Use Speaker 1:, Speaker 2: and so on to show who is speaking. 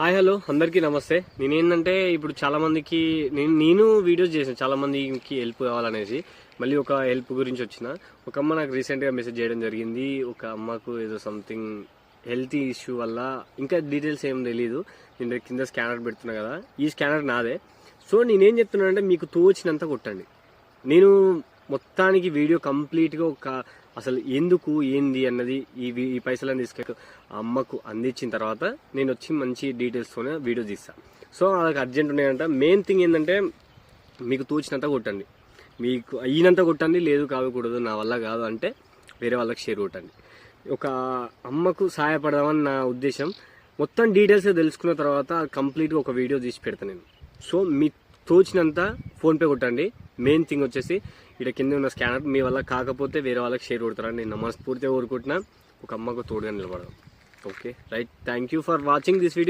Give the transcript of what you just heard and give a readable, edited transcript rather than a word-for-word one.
Speaker 1: Hi hello అందరికీ నమస్తే. నేనేంటంటే ఇప్పుడు చాలా మందికి నేను వీడియోస్ చేసాను, చాలా మందికి హెల్ప్ కావాలనేసి. మళ్ళీ ఒక హెల్ప్ గురించి వచ్చిన ఒక అమ్మ నాకు రీసెంట్గా మెసేజ్ చేయడం జరిగింది. ఒక అమ్మకు ఏదో సంథింగ్ హెల్త్ ఇష్యూ వల్ల, ఇంకా డీటెయిల్స్ ఏం తెలియదు. నేను కింద స్కానర్ పెడుతున్నా కదా, ఈ స్కానర్ నాదే. సో నేనేం చెప్తున్నానంటే మీకు తోచినంత కొట్టండి. నేను మొత్తానికి వీడియో కంప్లీట్గా అసలు ఎందుకు ఏంది అన్నది ఈ పైసలను తీసుకెళ్ళి అమ్మకు అందించిన తర్వాత నేను వచ్చి మంచి డీటెయిల్స్తోనే వీడియో తీస్తాను. సో వాళ్ళకి అర్జెంట్ ఉన్నాయంట. మెయిన్ థింగ్ ఏంటంటే మీకు తోచినంత కొట్టండి, మీకు అయినంత కొట్టండి. లేదు కాకూడదు, నా వల్ల కాదు అంటే వేరే వాళ్ళకి షేర్ కొట్టండి. ఒక అమ్మకు సహాయపడదామని నా ఉద్దేశం. మొత్తం డీటెయిల్స్ తెలుసుకున్న తర్వాత కంప్లీట్గా ఒక వీడియో తీసి పెడతాను నేను. సో మీ తోచినంత ఫోన్పే కొట్టండి. మెయిన్ థింగ్ వచ్చేసి ఇక్కడ కింద ఉన్న స్కానర్ మీ వల్ల కాకపోతే వేరే వాళ్ళకి షేర్ కొడతారని నేను మనస్ఫూర్తిగా కోరుకుంటున్నా. ఒక అమ్మకు తోడుగా నిలబడదాం. Okay right, thank you for watching this video.